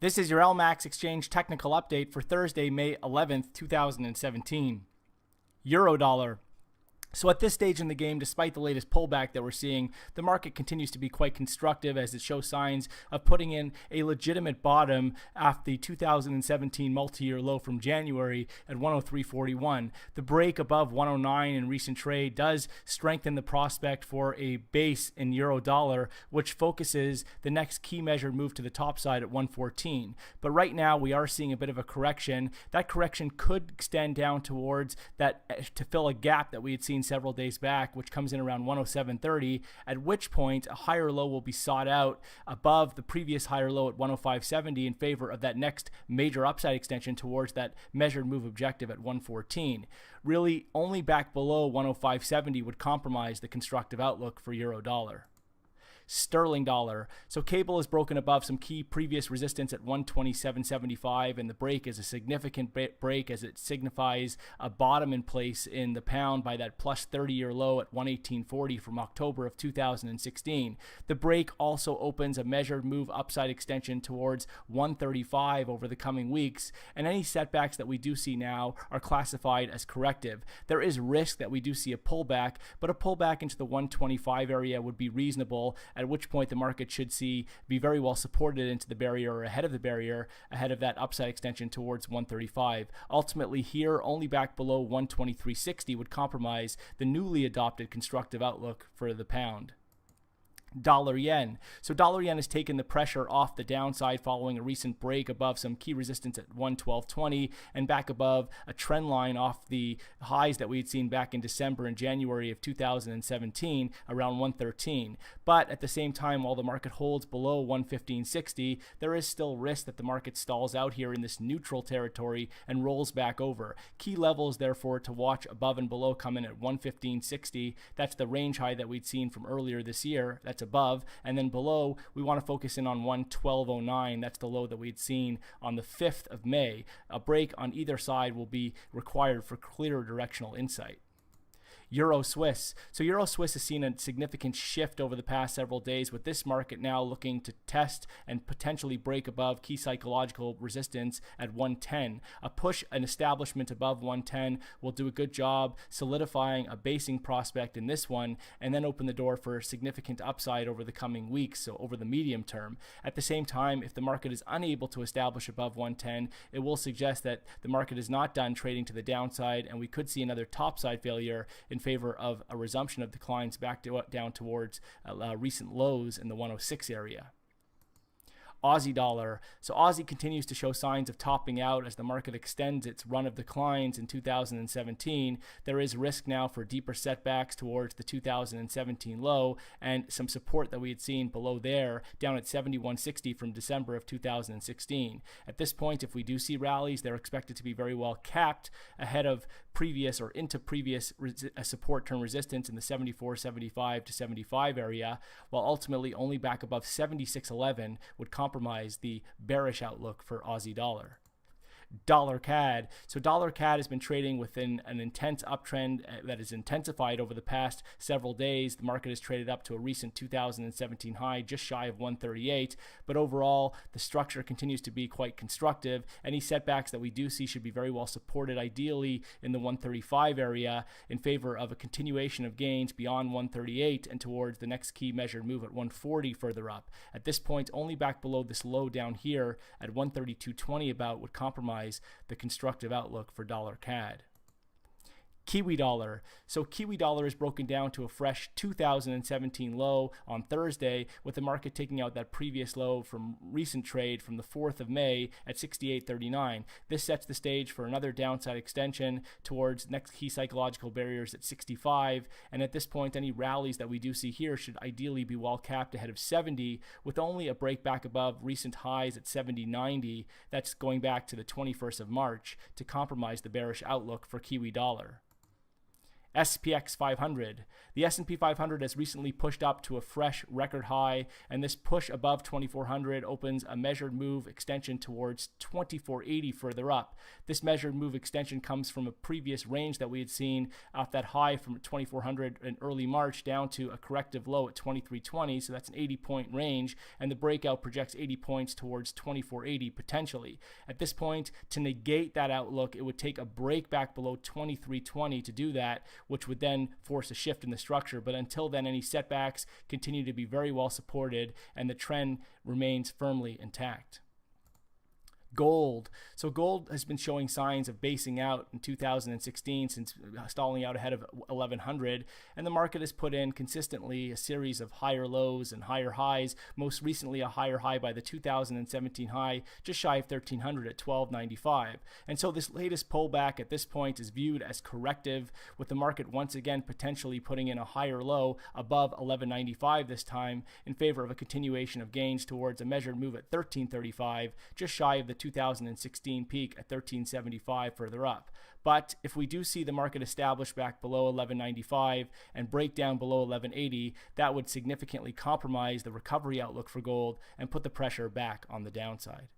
This is your LMAX exchange technical update for Thursday, May 11th, 2017. Eurodollar. So at this stage in the game, despite the latest pullback that we're seeing, the market continues to be quite constructive as it shows signs of putting in a legitimate bottom after the 2017 multi-year low from January at 103.41. The break above 109 in recent trade does strengthen the prospect for a base in Eurodollar, which focuses the next key measured move to the top side at 114. But right now we are seeing a bit of a correction. That correction could extend down towards that to fill a gap that we had seen several days back, which comes in around 107.30, at which point a higher low will be sought out above the previous higher low at 105.70 in favor of that next major upside extension towards that measured move objective at 114. Really, only back below 105.70 would compromise the constructive outlook for Eurodollar. Sterling dollar. So cable is broken above some key previous resistance at 127.75, and the break is a significant break as it signifies a bottom in place in the pound by that plus 30-year low at 118.40 from October of 2016. The break also opens a measured move upside extension towards 135 over the coming weeks, and any setbacks that we do see now are classified as corrective. There is risk that we do see a pullback, but a pullback into the 125 area would be reasonable, at which point the market should be very well supported into the barrier or ahead of the barrier, ahead of that upside extension towards 135. Ultimately here, only back below 123.60 would compromise the newly adopted constructive outlook for the pound. Dollar yen. So dollar yen has taken the pressure off the downside following a recent break above some key resistance at 112.20 and back above a trend line off the highs that we had seen back in December and January of 2017 around 113. But at the same time, while the market holds below 115.60, there is still risk that the market stalls out here in this neutral territory and rolls back over. Key levels therefore to watch above and below come in at 115.60. That's the range high that we'd seen from earlier this year. That's above, and then below we want to focus in on 112.09. That's the low that we'd seen on the 5th of May. A break on either side will be required for clearer directional insight. Euro Swiss. So Euro Swiss has seen a significant shift over the past several days, with this market now looking to test and potentially break above key psychological resistance at 110. A push, an establishment above 110 will do a good job solidifying a basing prospect in this one, and then open the door for significant upside over the coming weeks, so over the medium term. At the same time, if the market is unable to establish above 110, it will suggest that the market is not done trading to the downside, and we could see another topside failure in favor of a resumption of declines back down towards recent lows in the 106 area. Aussie dollar. So Aussie continues to show signs of topping out as the market extends its run of declines in 2017. There is risk now for deeper setbacks towards the 2017 low and some support that we had seen below there down at 71.60 from December of 2016. At this point, if we do see rallies, they're expected to be very well capped ahead of previous or into previous support term resistance in the 74.75 to 75 area, while ultimately only back above 76.11 would compromise the bearish outlook for Aussie dollar. Dollar CAD. So dollar CAD has been trading within an intense uptrend that has intensified over the past several days. The market has traded up to a recent 2017 high just shy of 138, but overall the structure continues to be quite constructive. Any setbacks that we do see should be very well supported, ideally in the 135 area, in favor of a continuation of gains beyond 138 and towards the next key measured move at 140 further up. At this point, only back below this low down here at 132.20 about would compromise the constructive outlook for dollar CAD. Kiwi dollar. So Kiwi dollar is broken down to a fresh 2017 low on Thursday, with the market taking out that previous low from recent trade from the 4th of May at 68.39. This sets the stage for another downside extension towards next key psychological barriers at 65, and at this point any rallies that we do see here should ideally be well capped ahead of 70, with only a break back above recent highs at 70.90. That's going back to the 21st of March to compromise the bearish outlook for Kiwi dollar. SPX 500. The S&P 500 has recently pushed up to a fresh record high, and this push above 2400 opens a measured move extension towards 2480 further up. This measured move extension comes from a previous range that we had seen off that high from 2400 in early March down to a corrective low at 2320, so that's an 80-point range, and the breakout projects 80 points towards 2480 potentially. At this point, to negate that outlook, it would take a break back below 2320 to do that, which would then force a shift in the structure. But until then, any setbacks continue to be very well supported, and the trend remains firmly intact. Gold. So gold has been showing signs of basing out in 2016 since stalling out ahead of 1100, and the market has put in consistently a series of higher lows and higher highs, most recently a higher high by the 2017 high just shy of 1300 at 1295. And so this latest pullback at this point is viewed as corrective, with the market once again potentially putting in a higher low above 1195 this time in favor of a continuation of gains towards a measured move at 1335, just shy of the 2016 peak at 1375 further up. But if we do see the market establish back below 1195 and break down below 1180, that would significantly compromise the recovery outlook for gold and put the pressure back on the downside.